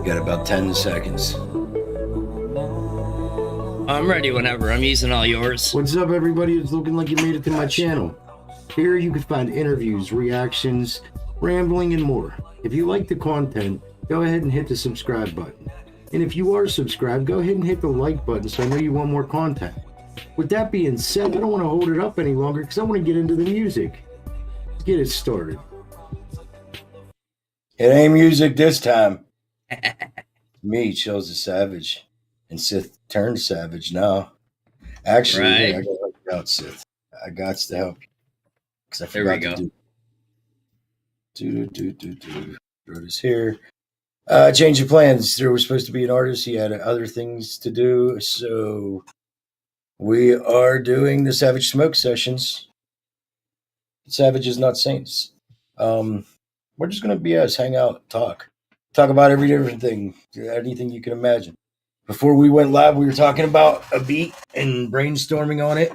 Got about 10 seconds. I'm ready whenever. I'm using all yours. What's up, everybody? It's looking like you made it to my channel. Here you can find interviews, reactions, rambling, and more. If you like the content, go ahead and hit the subscribe button. And if you are subscribed, go ahead and hit the like button so I know you want more content. With that being said, I don't want to hold it up any longer because I want to get into the music. Let's get it started. It ain't music this time. Me, Chills the Savage, and Sith turned savage now. Actually, Right. hey, I gotta help you out, Sith. I got to help you because I There we forgot go. to do. Throw this here. Change of plans. There was supposed to be an artist. He had other things to do, so we are doing the Savage Smoke sessions. Savages, not saints. We're just gonna be us, hang out, talk about every different thing, anything you can imagine. Before we went live, we were talking about a beat and brainstorming on it,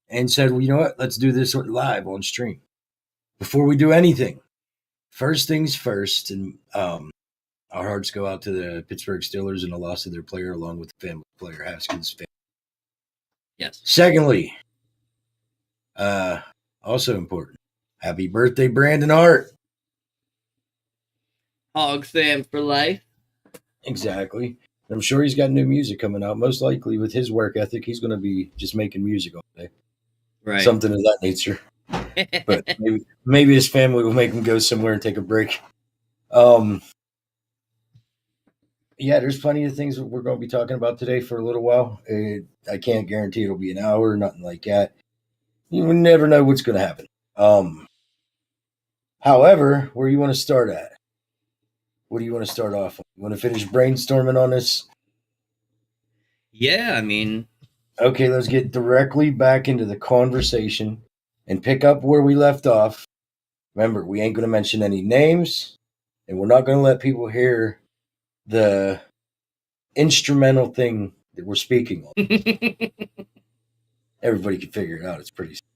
and said, well, you know what? Let's do this live on stream. Before we do anything, first things first, and our hearts go out to the Pittsburgh Steelers and the loss of their player, along with the family player Haskins' family. Yes. Secondly, also important, happy birthday, Brandon Hart. Hog fan for life. Exactly. I'm sure he's got new music coming out. Most likely, with his work ethic, he's going to be just making music all day. Right. Something of that nature. But maybe his family will make him go somewhere and take a break. Yeah, there's plenty of things that we're going to be talking about today for a little while. I can't guarantee it'll be an hour, nothing like that. You never know what's going to happen. However, where you want to start at? What do you want to start off on? You want to finish brainstorming on this? Yeah, I mean, okay, let's get directly back into the conversation and pick up where we left off. Remember, we ain't going to mention any names, and we're not going to let people hear the instrumental thing that we're speaking on. Everybody can figure it out. It's pretty simple.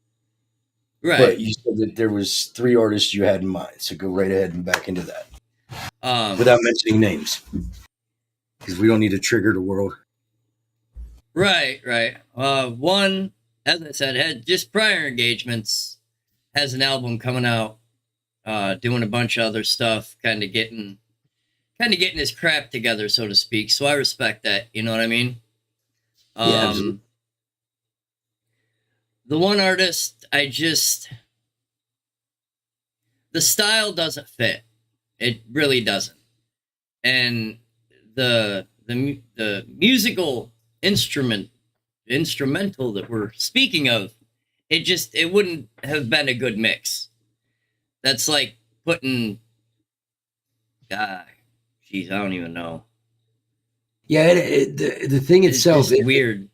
Right. But you said that there was 3 artists you had in mind, so go right ahead and back into that. Without mentioning names, because we don't need to trigger the world. Right. One, as I said, had just prior engagements, has an album coming out, doing a bunch of other stuff, kind of getting his crap together, so to speak. So I respect that. You know what I mean? Yeah, absolutely. The one artist, the style doesn't fit. It really doesn't. And the musical instrumental that we're speaking of, it wouldn't have been a good mix. That's like putting, geez, I don't even know. Yeah, the thing itself is weird.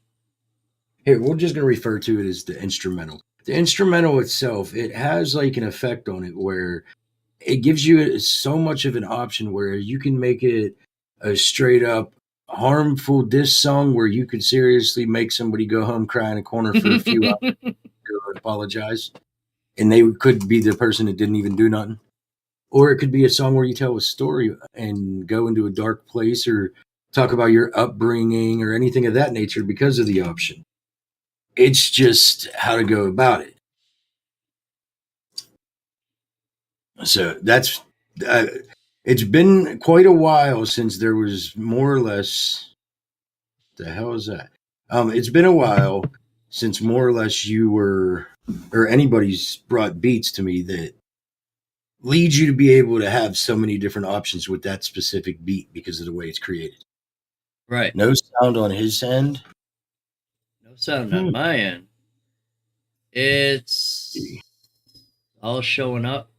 Here, we're just going to refer to it as the instrumental. The instrumental itself, it has like an effect on it where it gives you so much of an option where you can make it a straight up harmful diss song where you could seriously make somebody go home cry in a corner for a few hours and apologize. And they could be the person that didn't even do nothing. Or it could be a song where you tell a story and go into a dark place or talk about your upbringing or anything of that nature because of the option. It's just how to go about it. So that's it's been quite a while since there was more or less. The hell is that? It's been a while since more or less you were, or anybody's brought beats to me that leads you to be able to have so many different options with that specific beat because of the way it's created. Right. No sound on his end. No sound on my end. It's all showing up.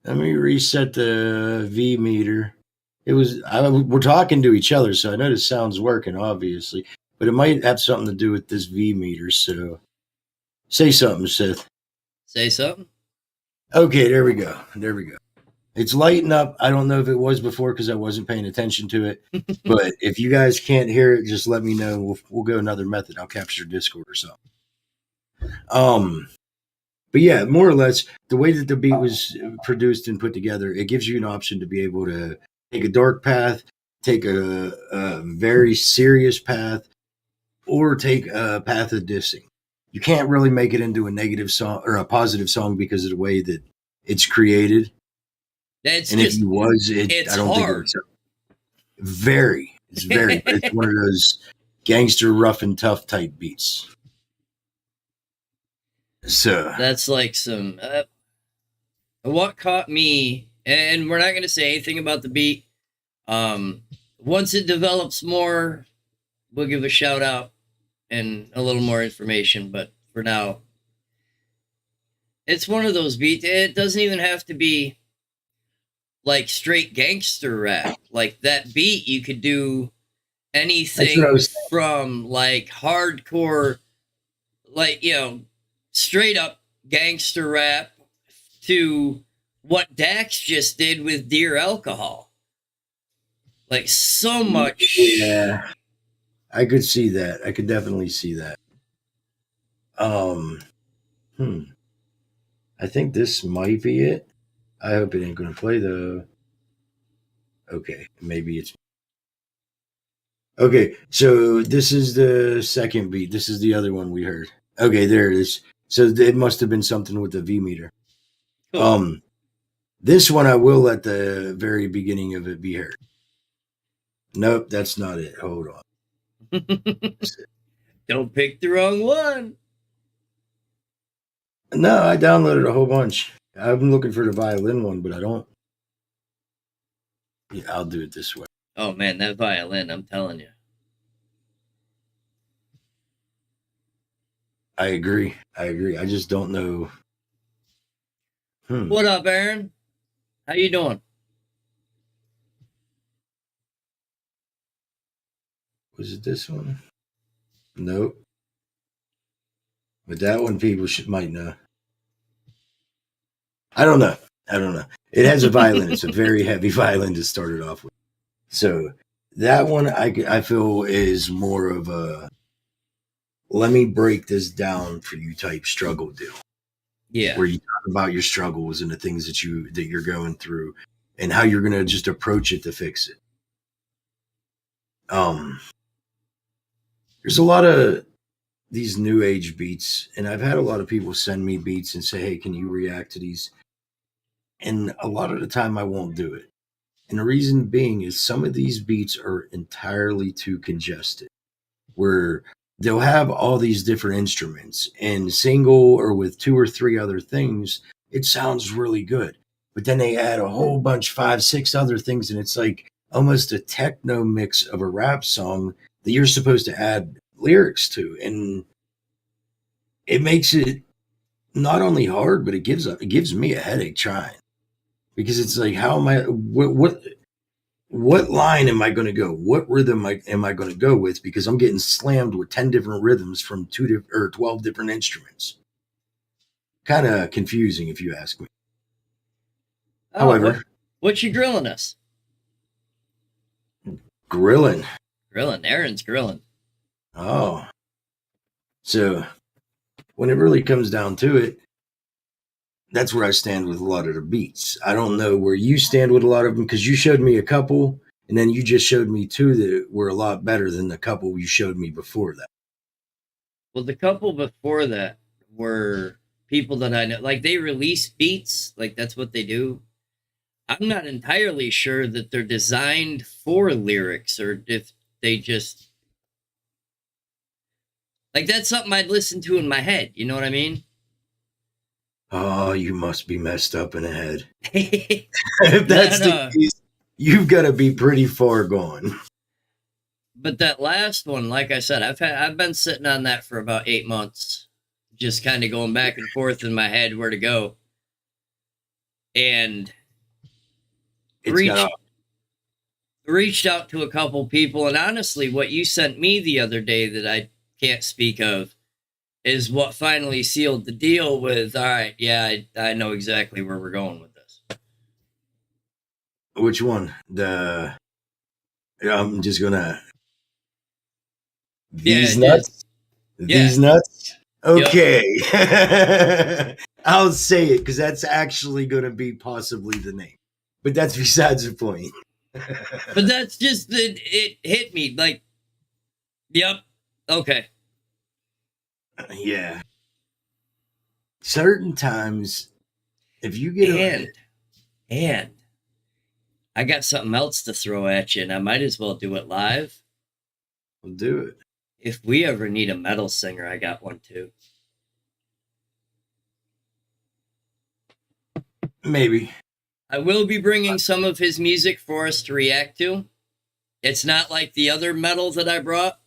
Let me reset the V meter. We're talking to each other, so I know the sound's working, obviously. But it might have something to do with this V meter, so say something, Sith. Say something? Okay, there we go. It's lighting up. I don't know if it was before because I wasn't paying attention to it. But if you guys can't hear it, just let me know. We'll go another method. I'll capture Discord or something. But yeah, more or less, the way that the beat was produced and put together, it gives you an option to be able to take a dark path, take a very serious path, or take a path of dissing. You can't really make it into a negative song or a positive song because of the way that it's created. It's And if just you was, it's I don't think it hard. would sound very. It's very, but it's one of those gangster, rough and tough type beats. So That's like some what caught me, and we're not going to say anything about the beat. Once it develops more, we'll give a shout out and a little more information. But for now, it's one of those beats. It doesn't even have to be like straight gangster rap. Like that beat, you could do that's what I anything was. from like hardcore, like, straight up gangster rap to what Dax just did with Dear Alcohol. Like so much. Yeah, I could see that. I could definitely see that. Um, hmm. I think this might be it. I hope it ain't gonna play though. Okay, maybe it's okay. So this is the second beat. This is the other one we heard. Okay, there it is. So it must have been something with the V meter. Cool. This one I will let the very beginning of it be heard. Nope, that's not it. Hold on. Don't pick the wrong one. No, I downloaded a whole bunch. I've been looking for the violin one, but I don't. Yeah, I'll do it this way. Oh man, that violin, I'm telling you. I agree. I agree. I just don't know. What up, Aaron? How you doing? Was it this one? Nope. But that one people might know. I don't know. I don't know. It has a violin. It's a very heavy violin to start it off with. So that one I feel is more of a let me break this down for you type struggle deal. Yeah. Where you talk about your struggles and the things that you're going through and how you're gonna just approach it to fix it. There's a lot of these new age beats, and I've had a lot of people send me beats and say, "Hey, can you react to these?" And a lot of the time, I won't do it. And the reason being is some of these beats are entirely too congested, where they'll have all these different instruments and single or with two or three other things, it sounds really good. But then they add a whole bunch, five, six other things, and it's like almost a techno mix of a rap song that you're supposed to add lyrics to. And it makes it not only hard, but it gives me a headache trying because it's like, how am I? What line am I going to go? What rhythm am I going to go with? Because I'm getting slammed with 10 different rhythms from 12 different instruments. Kind of confusing, if you ask me. Oh, However, what you grilling us? grilling. Grilling. Aaron's grilling. Oh, so when it really comes down to it, that's where I stand with a lot of the beats. I don't know where you stand with a lot of them because you showed me a couple, and then you just showed me two that were a lot better than the couple you showed me before that. Well, the couple before that were people that I know. Like, they release beats. Like, that's what they do. I'm not entirely sure that they're designed for lyrics or if they just... Like, that's something I'd listen to in my head. You know what I mean? Oh, you must be messed up in the head. If If that's the case, you've got to be pretty far gone. But that last one, like I said, I've been sitting on that for about 8 months, just kind of going back and forth in my head where to go, and reached out to a couple people. And honestly, what you sent me the other day that I can't speak of is what finally sealed the deal with, all right, yeah, I know exactly where we're going with this. Which one? I'm just gonna these nuts. These nuts. Okay. I'll say it because that's actually going to be possibly the name. But that's besides the point. But that's just it hit me like, yep, okay. Yeah. Certain times, if you get And I got something else to throw at you, and I might as well do it live. we'll do it. If we ever need a metal singer, I got one too. Maybe. I will be bringing some of his music for us to react to. It's not like the other metal that I brought.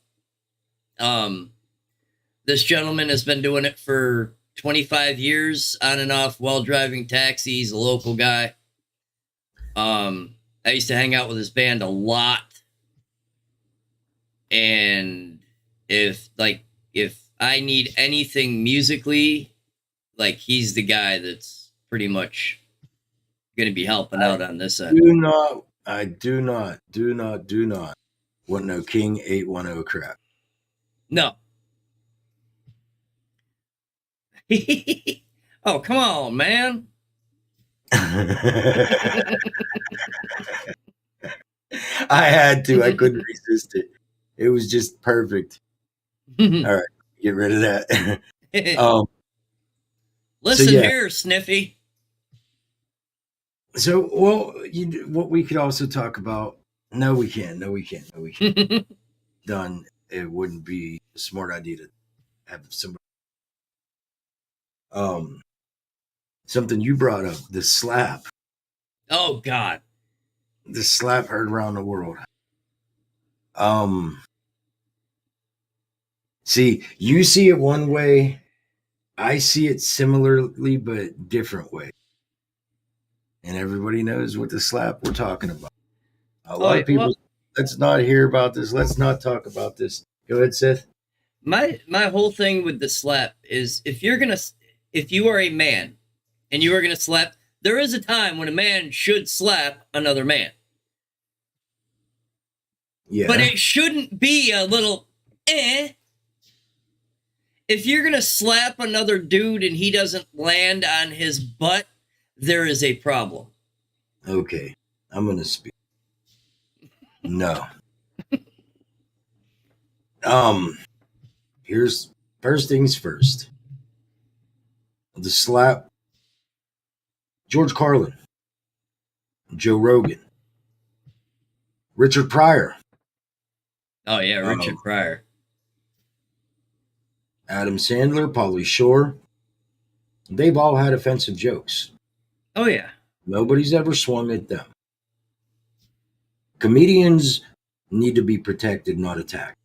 This gentleman has been doing it for 25 years on and off while driving taxis, a local guy. I used to hang out with his band a lot. And if I need anything musically, like he's the guy that's pretty much going to be helping out on this end. I do not want no King 810 crap. No. Oh, come on, man. I had to. I couldn't resist it. It was just perfect. All right, get rid of that. Listen here, Sniffy. So, well, what we could also talk about. No, we can't. Done. It wouldn't be a smart idea to have somebody. Something you brought up, the slap. Oh God. The slap heard around the world. See, you see it one way, I see it similarly but different way. And everybody knows what the slap we're talking about. A lot of people, let's not hear about this. Let's not talk about this. Go ahead, Sith. My whole thing with the slap is if you are a man and you are gonna slap, there is a time when a man should slap another man. Yeah. But it shouldn't be a little eh. If you're gonna slap another dude and he doesn't land on his butt, there is a problem. Okay, I'm gonna speak. No. Here's first things first. The slap. George Carlin, Joe Rogan, Richard Pryor. Oh yeah, Richard Pryor. Adam Sandler, Pauly Shore. They've all had offensive jokes. Oh yeah. Nobody's ever swung at them. Comedians need to be protected, not attacked.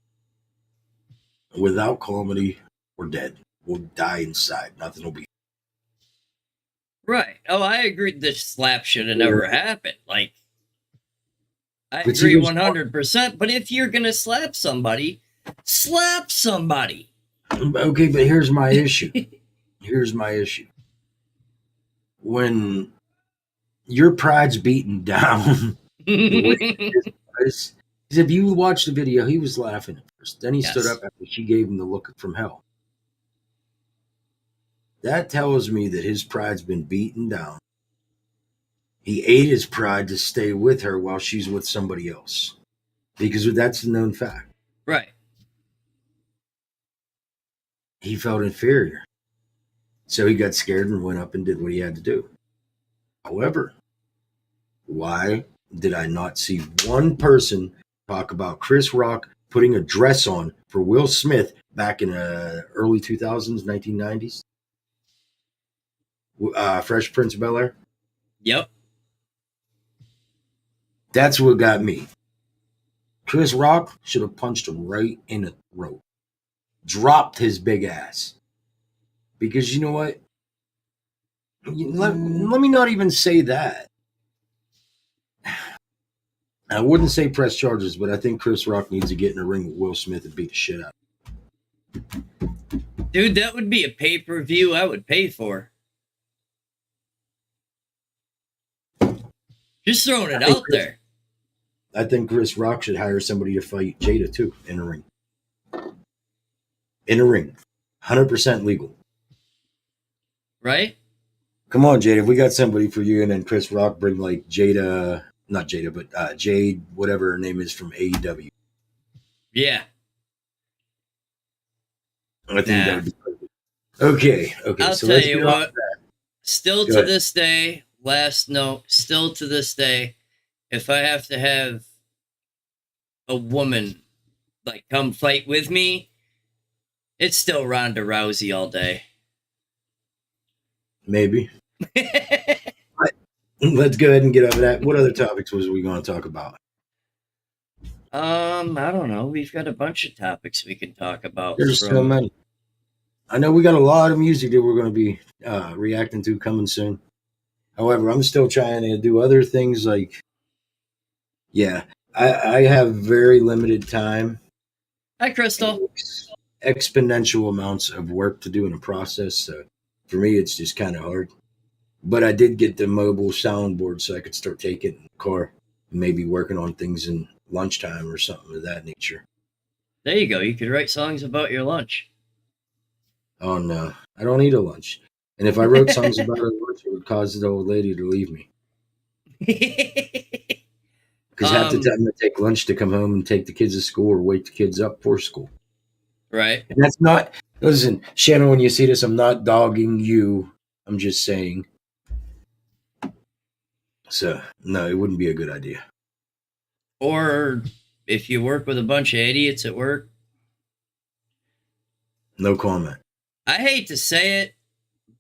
Without comedy, we're dead. We'll die inside. Nothing will be. Right. Oh, I agree. This slap should have never happened. Like, I But agree 100%. But if you're gonna slap somebody, slap somebody. Okay, but here's my issue. When your pride's beaten down, the way it is, if you watch the video, he was laughing at first. Then he stood up after she gave him the look from hell. That tells me that his pride's been beaten down. He ate his pride to stay with her while she's with somebody else. Because that's a known fact. Right. He felt inferior. So he got scared and went up and did what he had to do. However, why did I not see one person talk about Chris Rock putting a dress on for Will Smith back in early 2000s, 1990s? Fresh Prince of Bel-Air? Yep. That's what got me. Chris Rock should have punched him right in the throat. Dropped his big ass. Because you know what? Let me not even say that. I wouldn't say press charges, but I think Chris Rock needs to get in a ring with Will Smith and beat the shit out of him. Dude, that would be a pay-per-view I would pay for. Just throwing it out there. I think Chris Rock should hire somebody to fight Jada, too, in a ring. In a ring. 100% legal. Right? Come on, Jada. If we got somebody for you, and then Chris Rock bring like Jada, not Jada, but Jade, whatever her name is from AEW. Yeah. I think that Nah. would be perfect. Okay. I'll So tell let's you get off what, that. still Go to ahead. this day, last note, still to this day, if I have to have a woman like come fight with me, it's still Ronda Rousey all day. Maybe. Let's go ahead and get over that. What other topics was we going to talk about? I don't know. We've got a bunch of topics we can talk about. There's so many. I know we got a lot of music that we're going to be reacting to coming soon. However, I'm still trying to do other things like, yeah, I have very limited time. Hi, Crystal. Exponential amounts of work to do in a process. So for me, it's just kind of hard. But I did get the mobile soundboard so I could start taking it in the car and maybe working on things in lunchtime or something of that nature. There you go. You could write songs about your lunch. Oh, no. I don't eat a lunch. And if I wrote songs about a lunch, it would cause the old lady to leave me. Because half the time I take lunch to come home and take the kids to school or wake the kids up for school. Right. And that's not, listen, Shannon, when you see this, I'm not dogging you. I'm just saying. So, no, it wouldn't be a good idea. Or if you work with a bunch of idiots at work. No comment. I hate to say it,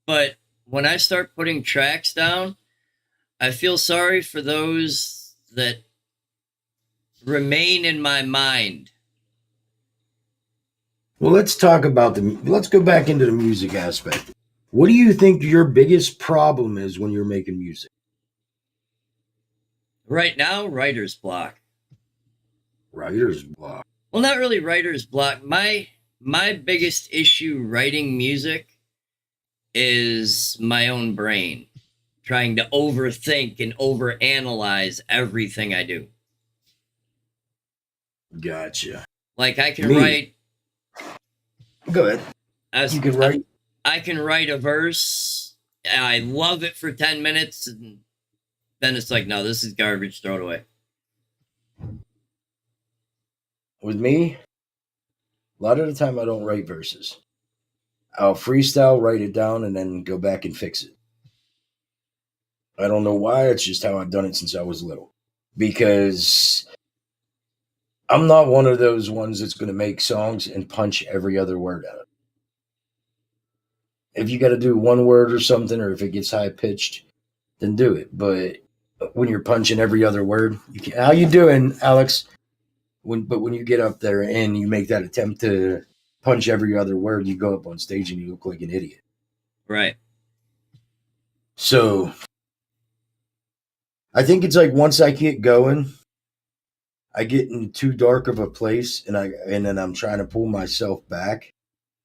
but when I start putting tracks down, I feel sorry for those that remain in my mind. Well, let's talk about let's go back into the music aspect. What do you think your biggest problem is when you're making music? Right now, writer's block. Writer's block. Well, not really writer's block. My biggest issue writing music is my own brain trying to overthink and overanalyze everything I do. Gotcha. Like I can write. Go ahead. You can write. I can write a verse. I love it for 10 minutes. And then it's like, no, this is garbage. Throw it away. With me, a lot of the time I don't write verses. I'll freestyle, write it down, and then go back and fix it. I don't know why. It's just how I've done it since I was little. Because I'm not one of those ones that's going to make songs and punch every other word out. If you got to do one word or something, or if it gets high pitched, then do it. But when you're punching every other word, how you doing, Alex? But when you get up there and you make that attempt to punch every other word, you go up on stage and you look like an idiot. Right. So I think it's like once I get going, I get in too dark of a place, and then I'm trying to pull myself back.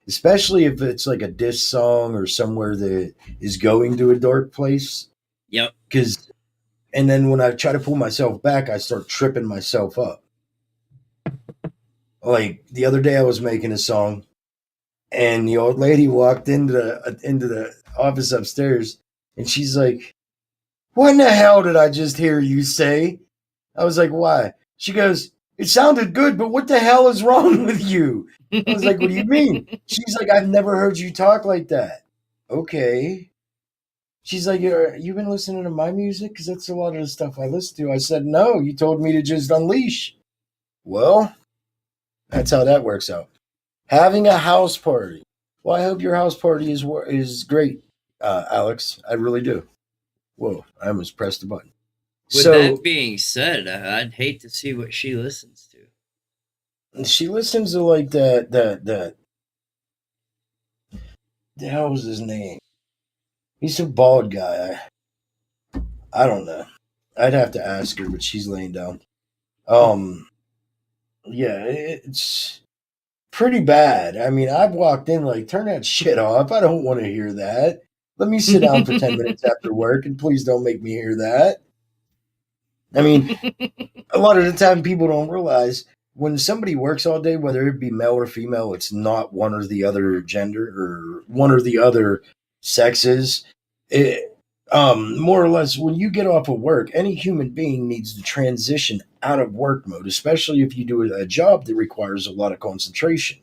Especially if it's like a diss song or somewhere that is going to a dark place. Yep. And then when I try to pull myself back, I start tripping myself up. Like the other day I was making a song and the old lady walked into the office upstairs and she's like, "What in the hell did I just hear you say?" I was like, "Why?" She goes, "It sounded good, but what the hell is wrong with you?" I was like, "What do you mean?" She's like, "I've never heard you talk like that." Okay. She's like, "You've been listening to my music? Because that's a lot of the stuff I listen to." I said, "No, you told me to just unleash." Well, that's how that works out. Having a house party. Well, I hope your house party is great, Alex. I really do. Whoa, I almost pressed the button. With that being said, I'd hate to see what she listens to. She listens to like the hell was his name? He's a bald guy. I don't know. I'd have to ask her, but she's laying down. Yeah, it's pretty bad. I mean, I've walked in like, turn that shit off. I don't want to hear that. Let me sit down for 10 minutes after work, and please don't make me hear that. I mean, a lot of the time people don't realize when somebody works all day, whether it be male or female, it's not one or the other gender or one or the other sexes. It, more or less, when you get off of work, any human being needs to transition out of work mode, especially if you do a job that requires a lot of concentration.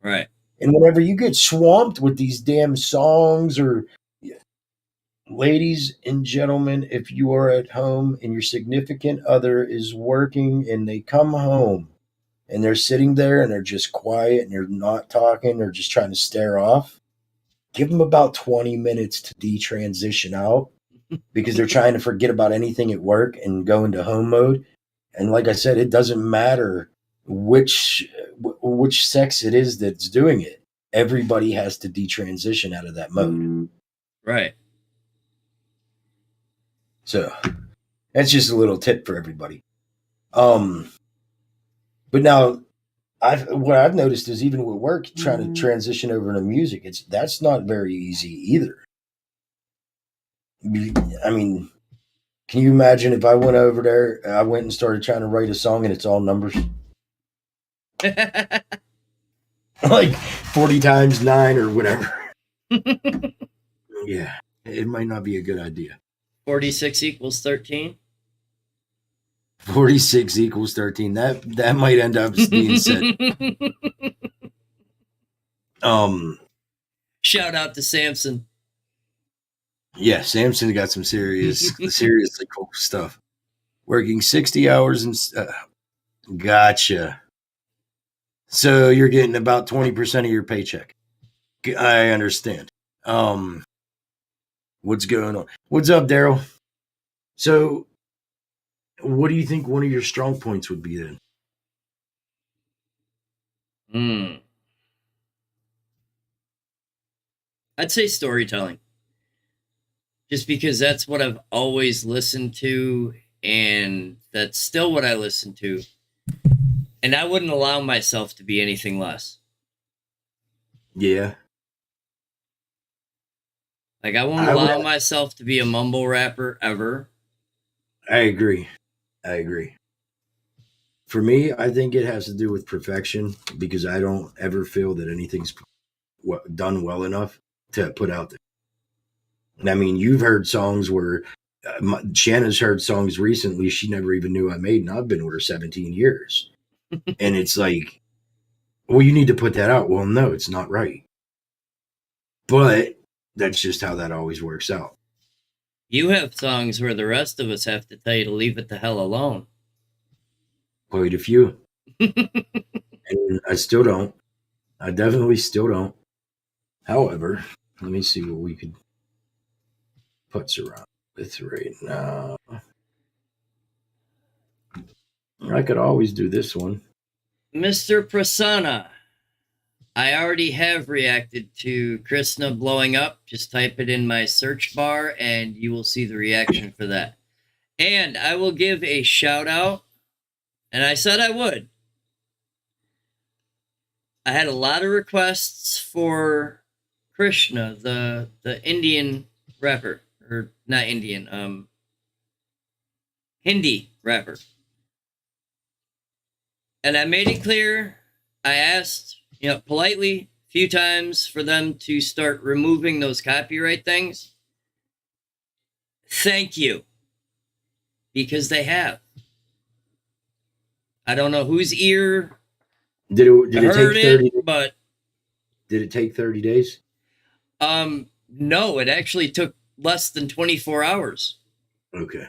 Right. And whenever you get swamped with these damn songs or ladies and gentlemen, if you are at home and your significant other is working and they come home and they're sitting there and they're just quiet and they're not talking or just trying to stare off, give them about 20 minutes to detransition out because they're trying to forget about anything at work and go into home mode. And like I said, it doesn't matter which sex it is that's doing it. Everybody has to detransition out of that mode. Right. So that's just a little tip for everybody. But now what I've noticed is even with work, trying to transition over to music, that's not very easy either. I mean, can you imagine if I went over there, I went and started trying to write a song and it's all numbers? Like 40 times 9 or whatever. Yeah, it might not be a good idea. 46 equals 13. 46 equals 13. That might end up being said. Shout out to Samson. Yeah, Samson got some seriously cool stuff. Working 60 hours and gotcha. So you're getting about 20% of your paycheck. I understand. What's going on? What's up, Daryl? So, what do you think one of your strong points would be then? I'd say storytelling. Just because that's what I've always listened to, and that's still what I listen to. And I wouldn't allow myself to be anything less. Yeah. Like, I won't allow myself to be a mumble rapper ever. I agree. For me, I think it has to do with perfection because I don't ever feel that anything's done well enough to put out there. And I mean, you've heard songs where Shanna's heard songs recently she never even knew I made, and I've been with her 17 years. And it's like, well, you need to put that out. Well, no, it's not right. But that's just how that always works out. You have songs where the rest of us have to tell you to leave it the hell alone. Quite a few. And I still don't. I definitely still don't. However, let me see what we could putz around with right now. I could always do this one. Mr. Prasanna, I already have reacted to Krishna blowing up. Just type it in my search bar and you will see the reaction for that. And I will give a shout out, and I said I would. I had a lot of requests for Krishna, the Indian rapper, or not Indian, Hindi rapper. And I made it clear, I asked, politely a few times for them to start removing those copyright things. Thank you. Because they have. I don't know whose ear did it take 30 days, but did it take 30 days? No, it actually took less than 24 hours. Okay.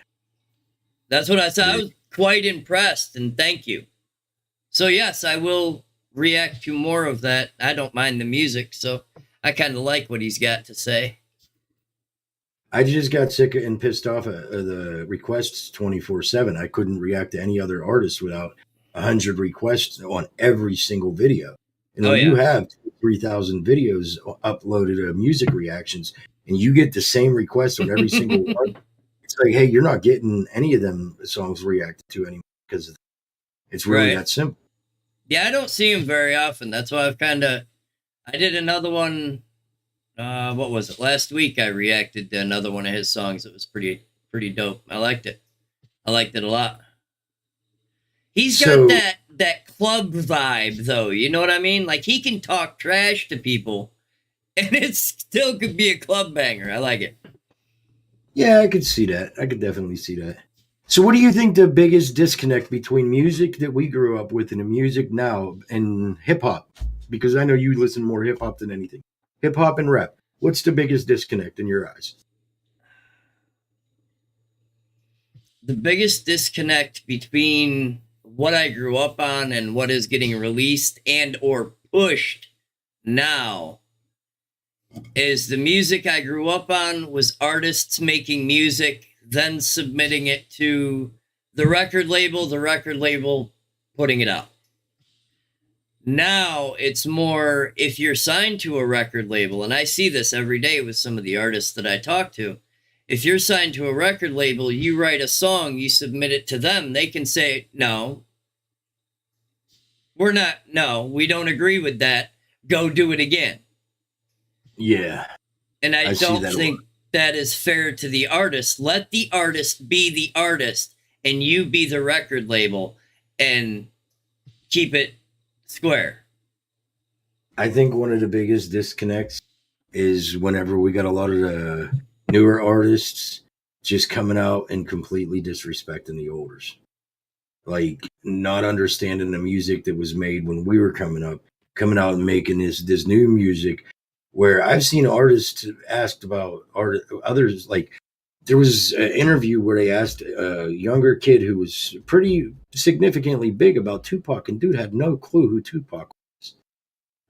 That's what I said. I was quite impressed, and thank you. So yes, I will react to more of that. I don't mind the music, so I kind of like what he's got to say. I just got sick and pissed off at the requests 24/7. I couldn't react to any other artist without 100 requests on every single video. And when you have 3,000 videos uploaded of music reactions, and you get the same request on every single one, it's like, hey, you're not getting any of them songs reacted to anymore because it's really that simple. Yeah, I don't see him very often. That's why I did another one. What was it? Last week I reacted to another one of his songs. It was pretty dope. I liked it. I liked it a lot. He's got that club vibe, though. You know what I mean? Like, he can talk trash to people, and it still could be a club banger. I like it. Yeah, I could see that. I could definitely see that. So, what do you think the biggest disconnect between music that we grew up with and the music now and hip hop? Because I know you listen more hip hop than anything. Hip hop and rap. What's the biggest disconnect in your eyes? The biggest disconnect between what I grew up on and what is getting released and or pushed now is the music I grew up on was artists making music, then submitting it to the record label putting it out. Now it's more if you're signed to a record label, and I see this every day with some of the artists that I talk to. If you're signed to a record label, you write a song, you submit it to them, they can say, no, we don't agree with that. Go do it again. Yeah. And I don't think that is fair to the artist. Let the artist be the artist and you be the record label and keep it square. I think one of the biggest disconnects is whenever we got a lot of the newer artists just coming out and completely disrespecting the olders. Like not understanding the music that was made when we were coming up, coming out and making this new music where I've seen artists asked about others. Like there was an interview where they asked a younger kid who was pretty significantly big about Tupac, and dude had no clue who Tupac was.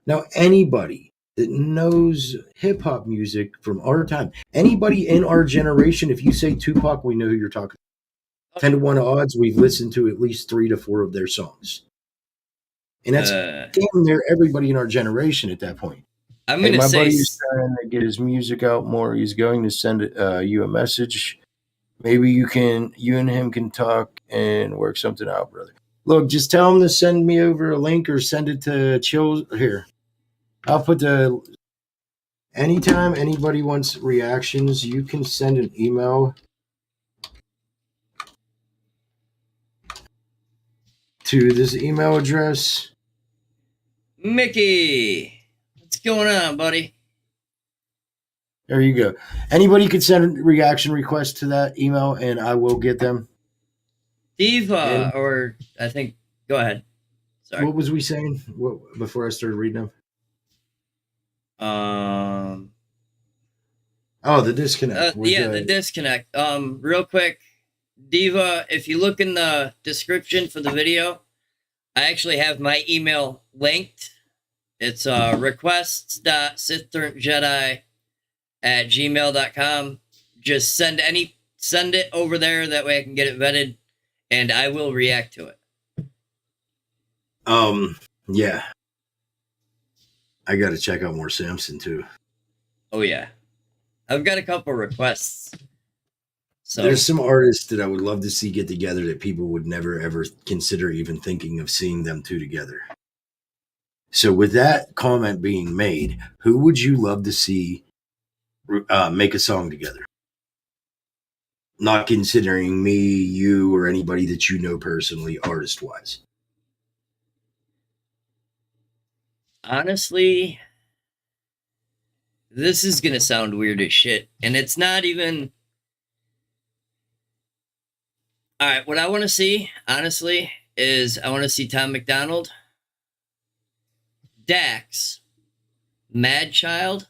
Now, anybody that knows hip hop music from our time, anybody in our generation, if you say Tupac, we know who you're talking about. 10 to 1 odds, we've listened to at least 3 to 4 of their songs. And that's damn near everybody in our generation at that point. I'm going to say, buddy is trying to get his music out more. He's going to send you a message. Maybe you and him can talk and work something out, brother. Look, just tell him to send me over a link or send it to Chill here. I'll put anytime anybody wants reactions, you can send an email to this email address. Mickey, what's going on, buddy? There you go. Anybody could send a reaction request to that email, and I will get them. Diva, or I think, go ahead. Sorry. What was we saying before I started reading them? The disconnect. The disconnect. Real quick, Diva, if you look in the description for the video, I actually have my email linked. It's requests.sithturntjedi@gmail.com. Just send it over there. That way I can get it vetted, and I will react to it. Yeah. I got to check out more Samson too. Oh yeah, I've got a couple requests. So there's some artists that I would love to see get together that people would never ever consider even thinking of seeing them two together. So with that comment being made, who would you love to see make a song together? Not considering me, you, or anybody that you know personally, artist-wise. Honestly, this is going to sound weird as shit. And it's not even... All right, what I want to see, honestly, is I want to see Tom McDonald, Dax, Mad Child,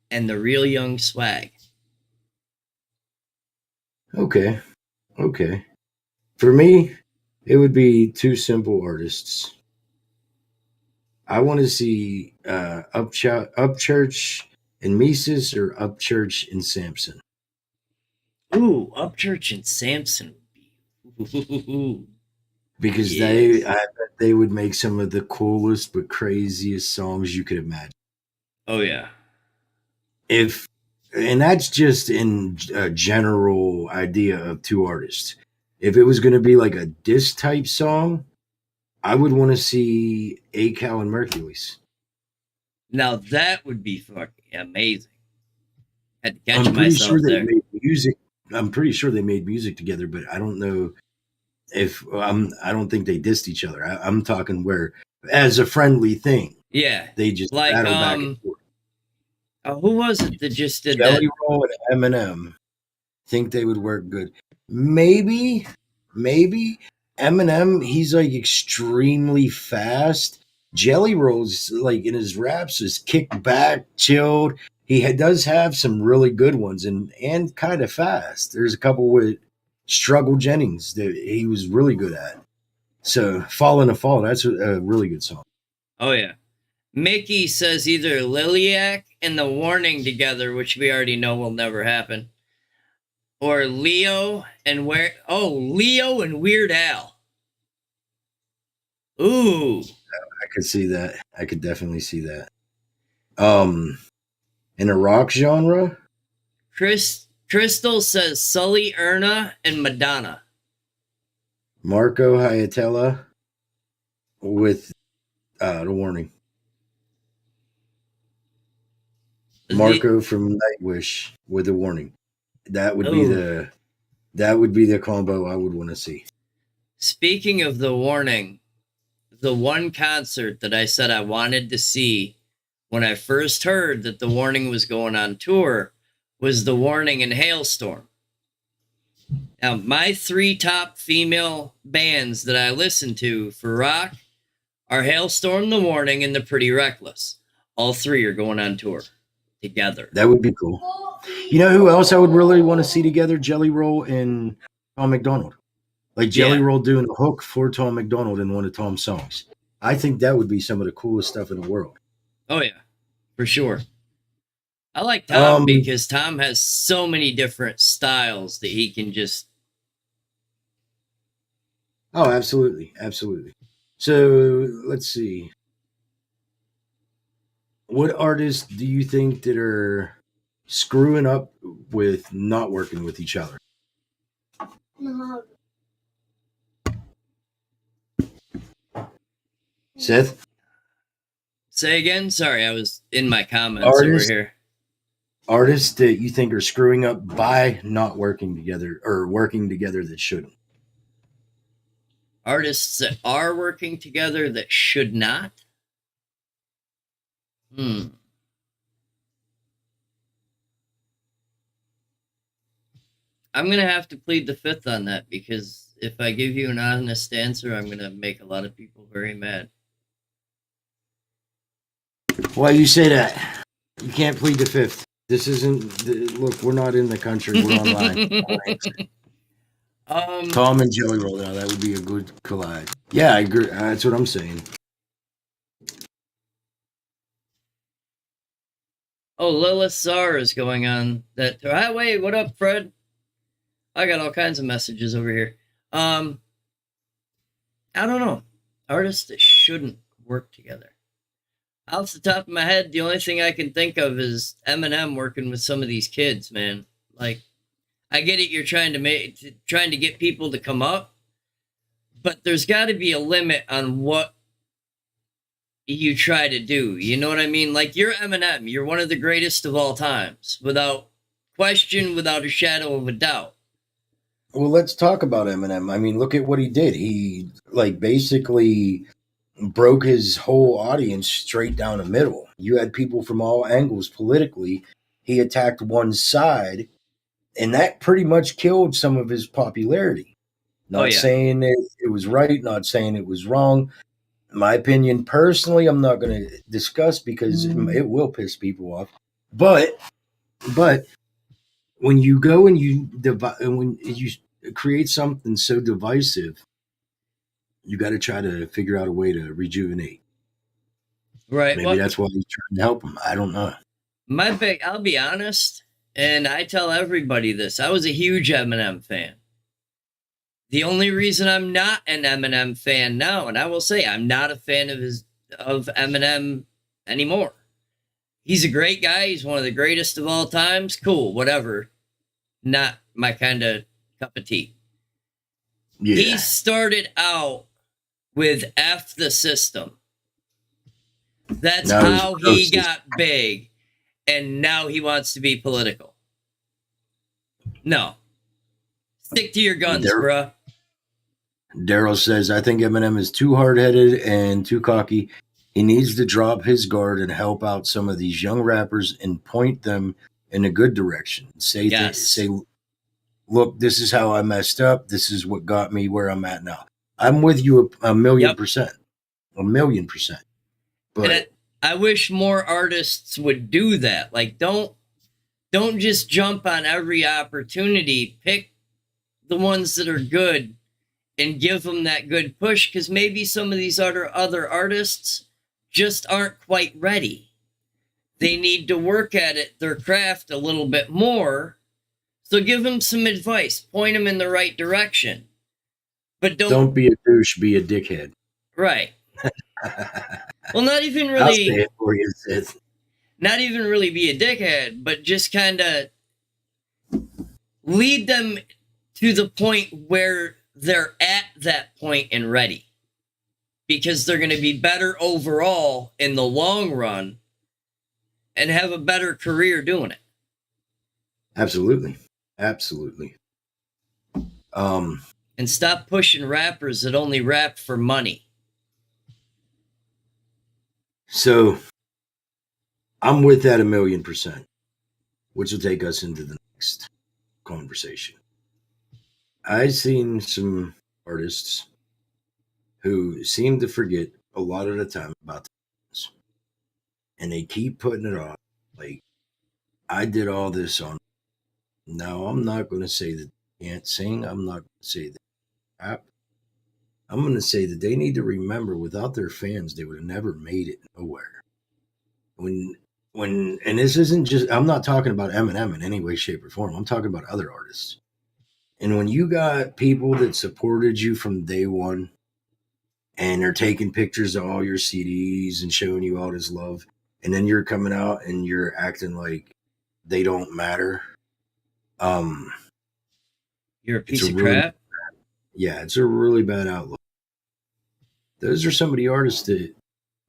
and the Real Young Swag. Okay. For me, it would be two simple artists. I want to see Upchurch and Mises or Upchurch and Samson. Ooh, Upchurch and Samson. Because I bet they would make some of the coolest but craziest songs you could imagine. Oh yeah. And that's just in a general idea of two artists. If it was going to be like a diss type song, I would want to see A-Cow and Mercules. Now that would be fucking amazing. Had to catch myself there. I'm pretty sure they made music together, but I don't know If I don't think they dissed each other. I'm talking where, as a friendly thing, Yeah. they just Like, battle back and forth. who was it that just did Jelly that? Roll and Eminem think they would work good. Maybe Eminem. He's like extremely fast. Jelly Roll's like in his raps is kicked back, chilled. Does have some really good ones and kind of fast. There's a couple with Struggle Jennings that he was really good at. So Fall in a Fall, that's a really good song. Oh, yeah. Mickey says either Liliac and The Warning together, which we already know will never happen, or Leo and Leo and Weird Al. Ooh. I could see that. I could definitely see that. In a rock genre, Crystal says Sully Erna and Madonna. Marco Hietala with The Warning. Marco from Nightwish with The Warning. That would be the combo I would want to see. Speaking of The Warning, the one concert that I said I wanted to see when I first heard that The Warning was going on tour was The Warning and Hailstorm. Now, my 3 top female bands that I listen to for rock are Hailstorm, The Warning, and The Pretty Reckless. All 3 are going on tour together. That would be cool. You know who else I would really want to see together? Jelly Roll and Tom McDonald. Like Jelly Roll doing a hook for Tom McDonald in one of Tom's songs. I think that would be some of the coolest stuff in the world. Oh, yeah. For sure. I like Tom because Tom has so many different styles that he can just... Oh, absolutely. Absolutely. So, let's see. What artists do you think that are screwing up with not working with each other? Seth? Say again? Sorry, I was in my comments over here. Artists that you think are screwing up by not working together or working together that shouldn't. Artists that are working together that should not? I'm going to have to plead the fifth on that because if I give you an honest answer, I'm going to make a lot of people very mad. Why you say that? You can't plead the fifth. This isn't. Look, we're not in the country. We're online. Tom and Jelly Roll. Now that would be a good collide. Yeah, I agree. That's what I'm saying. Oh, Lilith Czar is going on that. Hi, wait, what up, Fred? I got all kinds of messages over here. I don't know. Artists that shouldn't work together. Off the top of my head, the only thing I can think of is Eminem working with some of these kids, man. Like, I get it, you're trying to get people to come up, but there's got to be a limit on what you try to do. You know what I mean? Like, you're Eminem. You're one of the greatest of all times, without question, without a shadow of a doubt. Well, let's talk about Eminem. I mean, look at what he did. He basically broke his whole audience straight down the middle. You had people from all angles politically. He attacked one side, and that pretty much killed some of his popularity. Not saying it was right, not saying it was wrong. My opinion, personally, I'm not going to discuss because it will piss people off. But when you go and when you create something so divisive, you got to try to figure out a way to rejuvenate. Right. Maybe that's why he's trying to help him. I don't know. I'll be honest, and I tell everybody this. I was a huge Eminem fan. The only reason I'm not an Eminem fan now, and I will say I'm not a fan of Eminem anymore. He's a great guy. He's one of the greatest of all times. Cool, whatever. Not my kind of cup of tea. Yeah. He started out with F the System. That's how he got big. And now he wants to be political. No. Stick to your guns, bruh. Daryl says, I think Eminem is too hard-headed and too cocky. He needs to drop his guard and help out some of these young rappers and point them in a good direction. Say, look, this is how I messed up. This is what got me where I'm at now. I'm with you a million percent. A million percent. But and I wish more artists would do that. Like, don't just jump on every opportunity. Pick the ones that are good and give them that good push, because maybe some of these other artists just aren't quite ready. They need to work at it, their craft, a little bit more. So give them some advice, point them in the right direction. But don't be a douche, be a dickhead. Right. Well, not even really. I'll say it for you, Sith. Not even really be a dickhead, but just kind of lead them to the point where they're at that point and ready. Because they're going to be better overall in the long run and have a better career doing it. Absolutely. Absolutely. And stop pushing rappers that only rap for money. So I'm with that 1,000,000%, which will take us into the next conversation. I've seen some artists who seem to forget a lot of the time about this, and they keep putting it off. Like, I did all this on. No, I'm not going to say that they can't sing. I'm not going to say that rap. I'm going to say that they need to remember, without their fans, they would have never made it nowhere. And this isn't just, I'm not talking about Eminem in any way, shape, or form. I'm talking about other artists. And when you got people that supported you from day one, and they're taking pictures of all your CDs and showing you all this love, and then you're coming out and you're acting like they don't matter. You're a piece of crap. Yeah, it's a really bad outlook. Those are some of the artists that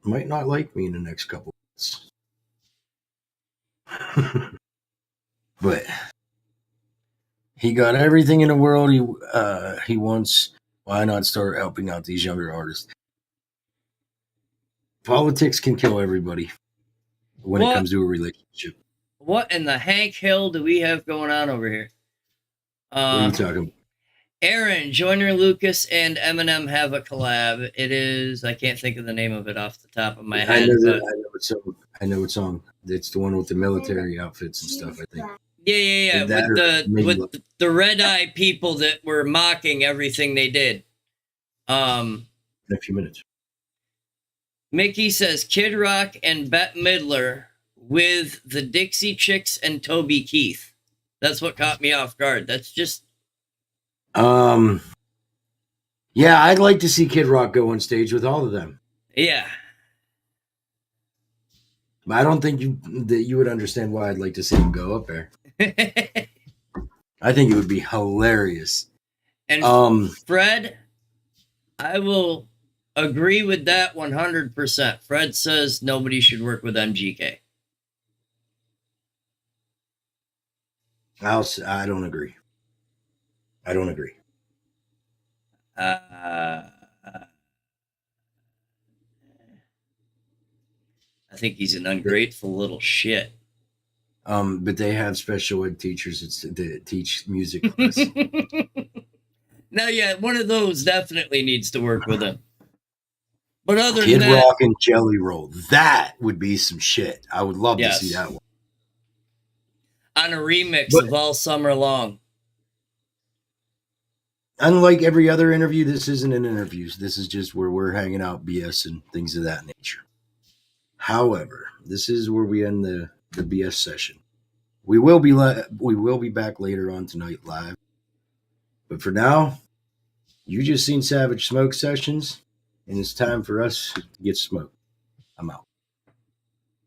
might not like me in the next couple of months. But he got everything in the world he wants. Why not start helping out these younger artists? Politics can kill everybody when it comes to a relationship. What in the Hank Hill do we have going on over here? What are you talking about? Aaron, Joyner Lucas, and Eminem have a collab. It is, I can't think of the name of it off the top of my head. I know what song. It's the one with the military outfits and stuff, I think. Yeah. With the red eye people that were mocking everything they did. In a few minutes. Mickey says Kid Rock and Bette Midler with the Dixie Chicks and Toby Keith. That's what caught me off guard. That's just. Yeah, I'd like to see Kid Rock go on stage with all of them. Yeah. But I don't think you would understand why I'd like to see him go up there. I think it would be hilarious. And Fred, I will agree with that 100%. Fred says nobody should work with MGK. I don't agree. I don't agree. I think he's an ungrateful little shit. But they have special ed teachers that teach music class. Now, yeah, one of those definitely needs to work with him. But other Kid than that, Rock and Jelly Roll, that would be some shit. I would love to see that one. On a remix of All Summer Long. Unlike every other interview, this isn't an interview. This is just where we're hanging out, BS and things of that nature. However, this is where we end the BS session. We will be back later on tonight live. But for now, you just seen Savage Smoke Sessions, and it's time for us to get smoked. I'm out.